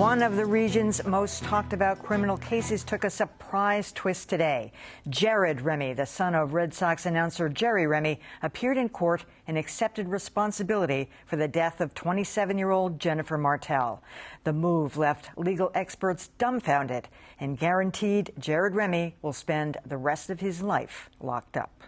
One of the region's most talked about criminal cases took a surprise twist today. Jared Remy, the son of Red Sox announcer Jerry Remy, appeared in court and accepted responsibility for the death of 27-year-old Jennifer Martell. The move left legal experts dumbfounded and guaranteed Jared Remy will spend the rest of his life locked up.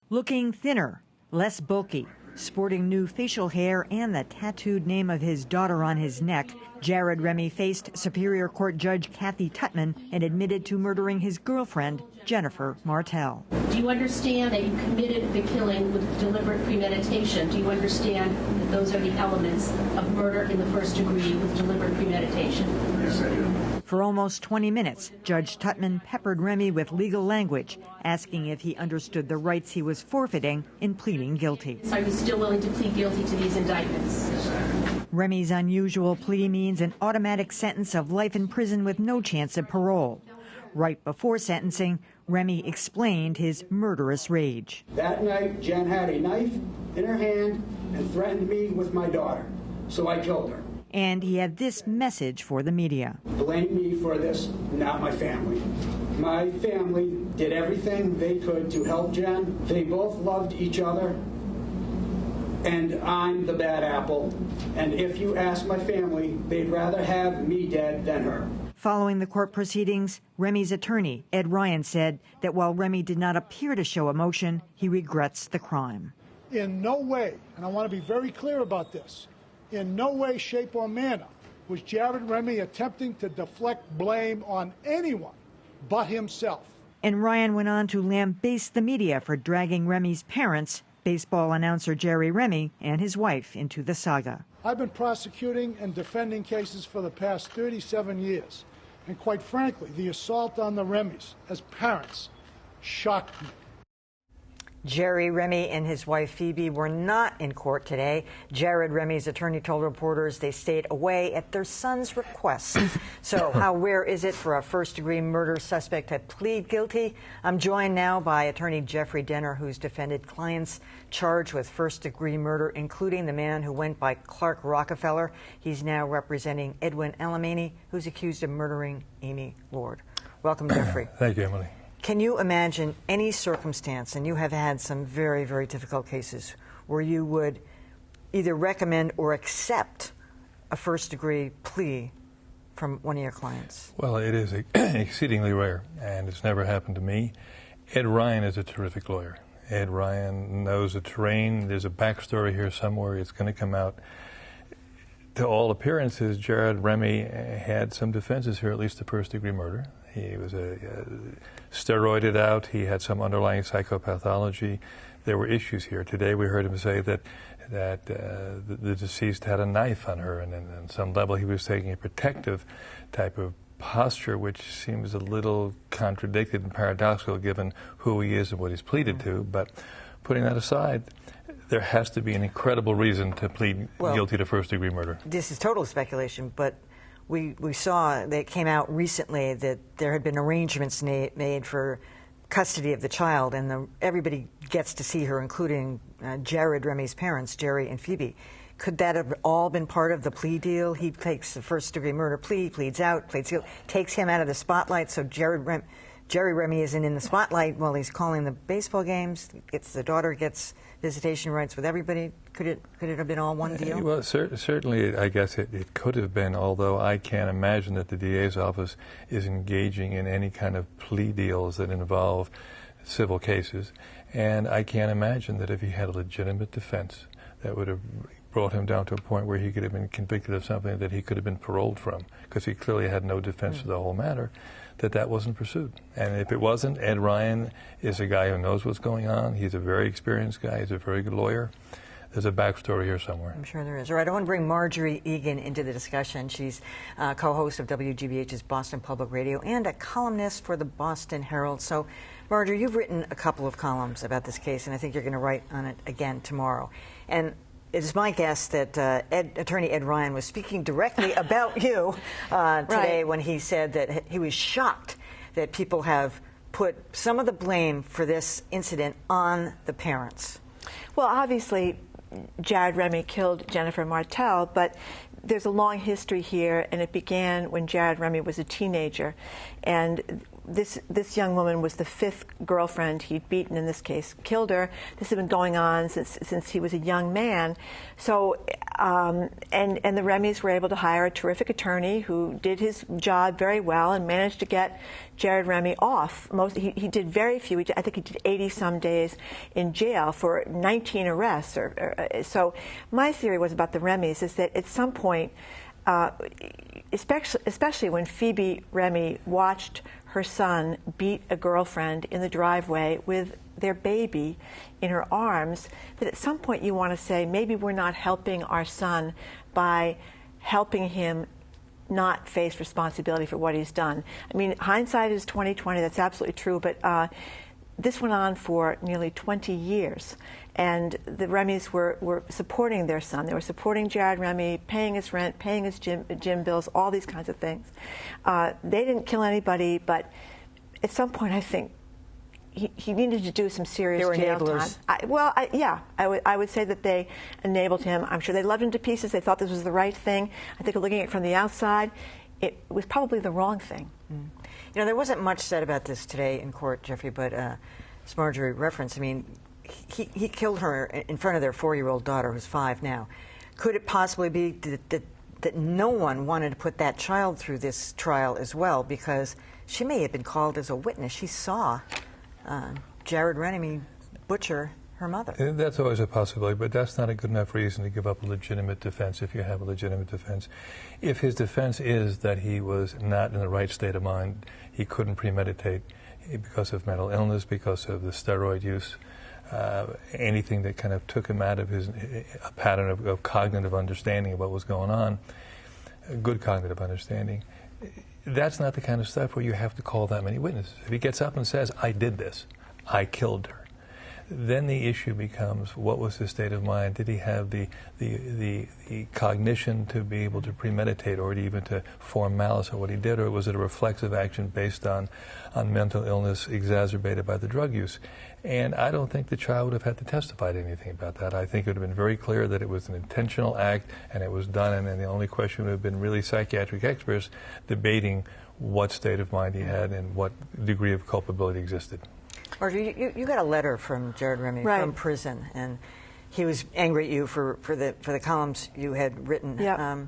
Looking thinner, less bulky, sporting new facial hair and the tattooed name of his daughter on his neck, Jared Remy faced Superior Court Judge Kathy Tutman and admitted to murdering his girlfriend, Jennifer Martell. Do you understand that you committed the killing with deliberate premeditation? Do you understand that those are the elements of murder in the first degree with deliberate premeditation? Yes, I do. For almost 20 minutes, Judge Tutman peppered Remy with legal language, asking if he understood the rights he was forfeiting in pleading guilty. Are you still willing to plead guilty to these indictments? Remy's unusual plea means an automatic sentence of life in prison with no chance of parole. Right before sentencing, Remy explained his murderous rage. That night, Jen had a knife in her hand and threatened me with my daughter, so I killed her. And he had this message for the media. Blame me for this, not my family. My family did everything they could to help Jen. They both loved each other, and I'm the bad apple. And if you ask my family, they'd rather have me dead than her. Following the court proceedings, Remy's attorney, Ed Ryan, said that while Remy did not appear to show emotion, he regrets the crime. In no way, and I want to be very clear about this, in no way, shape, or manner was Jared Remy attempting to deflect blame on anyone but himself. And Ryan went on to lambaste the media for dragging Remy's parents, baseball announcer Jerry Remy, and his wife into the saga. I've been prosecuting and defending cases for the past 37 years. And quite frankly, the assault on the Remys as parents shocked me. Jerry Remy and his wife Phoebe were not in court today. Jared Remy's attorney told reporters they stayed away at their son's request. So how rare is it for a first-degree murder suspect to plead guilty? I'm joined now by attorney Jeffrey Denner, who's defended clients charged with first-degree murder, including the man who went by Clark Rockefeller. He's now representing Edwin Alamany, who's accused of murdering Amy Lord. Welcome, Jeffrey. Thank you, Emily. Can you imagine any circumstance, and you have had some very, very difficult cases, where you would either recommend or accept a first-degree plea from one of your clients? Well, it is exceedingly rare, and it's never happened to me. Ed Ryan is a terrific lawyer. Ed Ryan knows the terrain. There's a backstory here somewhere. It's going to come out. To all appearances, Jared Remy had some defenses here, at least to first-degree murder. He was steroided out. He had some underlying psychopathology. There were issues here. Today we heard him say that the deceased had a knife on her, and on some level he was taking a protective type of posture, which seems a little contradicted and paradoxical given who he is and what he's pleaded to. But putting that aside, there has to be an incredible reason to plead guilty to first-degree murder. This is total speculation, but we saw that it came out recently that there had been arrangements made for custody of the child, and everybody gets to see her, including Jared Remy's parents, Jerry and Phoebe. Could that have all been part of the plea deal? He takes the first-degree murder plea, pleads out, pleads guilty, takes him out of the spotlight, so Jerry Remy isn't in the spotlight while he's calling the baseball games. The daughter gets visitation rights with everybody. Could it have been all one deal? Well, certainly, I guess it could have been, although I can't imagine that the DA's office is engaging in any kind of plea deals that involve civil cases. And I can't imagine that if he had a legitimate defense, that would have brought him down to a point where he could have been convicted of something that he could have been paroled from, because he clearly had no defense to the whole matter, that wasn't pursued. And if it wasn't, Ed Ryan is a guy who knows what's going on. He's a very experienced guy. He's a very good lawyer. There's a backstory here somewhere. I'm sure there is. All right, I want to bring Marjorie Egan into the discussion. She's co-host of WGBH's Boston Public Radio and a columnist for the Boston Herald. So, Marjorie, you've written a couple of columns about this case, and I think you're going to write on it again tomorrow. And it is my guess that attorney Ed Ryan was speaking directly about you today when he said that he was shocked that people have put some of the blame for this incident on the parents. Well, obviously, Jared Remy killed Jennifer Martell, but there's a long history here, and it began when Jared Remy was a teenager. And this young woman was the 5th girlfriend he'd beaten, in this case, killed her. This had been going on since he was a young man. So, and the Remys were able to hire a terrific attorney who did his job very well and managed to get Jared Remy off. He did very few. I think he did 80-some days in jail for 19 arrests. So my theory was about the Remys is that at some point, especially when Phoebe Remy watched her son beat a girlfriend in the driveway with their baby in her arms, that at some point you want to say, maybe we're not helping our son by helping him not face responsibility for what he's done. I mean, hindsight is 20/20. That's absolutely true. But this went on for nearly 20 years, and the Remys were supporting their son. They were supporting Jared Remy, paying his rent, paying his gym bills, all these kinds of things. They didn't kill anybody, but at some point, I think he needed to do some serious jail time. I would say that they enabled him. I'm sure they loved him to pieces. They thought this was the right thing. I think looking at it from the outside, it was probably the wrong thing. Mm. You know, there wasn't much said about this today in court, Jeffrey, but as Marjorie referenced, I mean, he killed her in front of their 4-year-old daughter, who's 5 now. Could it possibly be that no one wanted to put that child through this trial as well, because she may have been called as a witness? She saw Jared Remy butcher her mother. That's always a possibility, but that's not a good enough reason to give up a legitimate defense if you have a legitimate defense. If his defense is that he was not in the right state of mind, he couldn't premeditate because of mental illness, because of the steroid use, anything that kind of took him out of a pattern of cognitive understanding of what was going on, good cognitive understanding, that's not the kind of stuff where you have to call that many witnesses. If he gets up and says, I did this, I killed her, then the issue becomes, what was his state of mind? Did he have the cognition to be able to premeditate or even to form malice at what he did, or was it a reflexive action based on mental illness exacerbated by the drug use? And I don't think the child would have had to testify to anything about that. I think it would have been very clear that it was an intentional act and it was done, and then the only question would have been really psychiatric experts debating what state of mind he had and what degree of culpability existed. Marjorie, you got a letter from Jared Remy from prison, and he was angry at you for the columns you had written. Yep.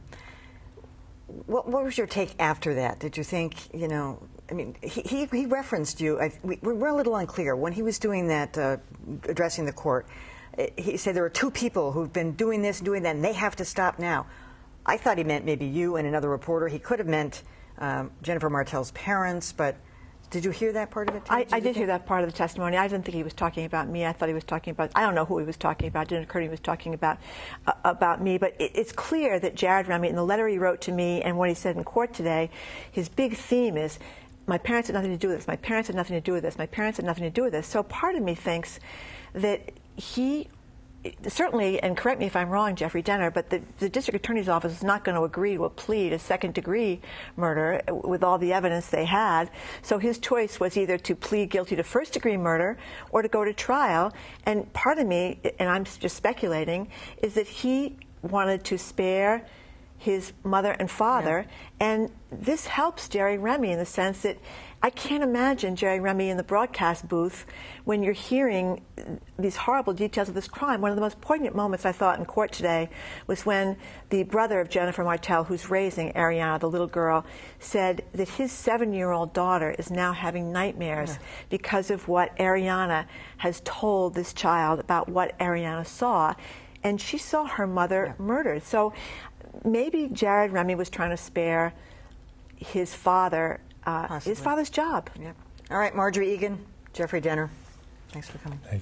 What was your take after that? Did you think, you know, I mean, he referenced you. We're a little unclear. When he was doing that, addressing the court, he said there are 2 people who've been doing this and doing that, and they have to stop now. I thought he meant maybe you and another reporter. He could have meant Jennifer Martell's parents, but did you hear that part of it? I did hear that part of the testimony. I didn't think he was talking about me. I thought he was talking about, I don't know who he was talking about. It didn't occur to me he was talking about me. But it's clear that Jared Remy, in the letter he wrote to me and what he said in court today, his big theme is, my parents had nothing to do with this. My parents had nothing to do with this. My parents had nothing to do with this. So part of me thinks that he certainly, and correct me if I'm wrong, Jeffrey Denner, but the district attorney's office is not going to agree to a plea to second-degree murder with all the evidence they had. So his choice was either to plead guilty to first-degree murder or to go to trial. And part of me, and I'm just speculating, is that he wanted to spare his mother and father, and this helps Jerry Remy in the sense that I can't imagine Jerry Remy in the broadcast booth when you're hearing these horrible details of this crime. One of the most poignant moments I thought in court today was when the brother of Jennifer Martell, who's raising Ariana, the little girl, said that his 7-year-old daughter is now having nightmares because of what Ariana has told this child about what Ariana saw. And she saw her mother murdered. So maybe Jared Remy was trying to spare his father his father's job. Yep. All right, Marjorie Egan, Jeffrey Denner, thanks for coming. Thank you.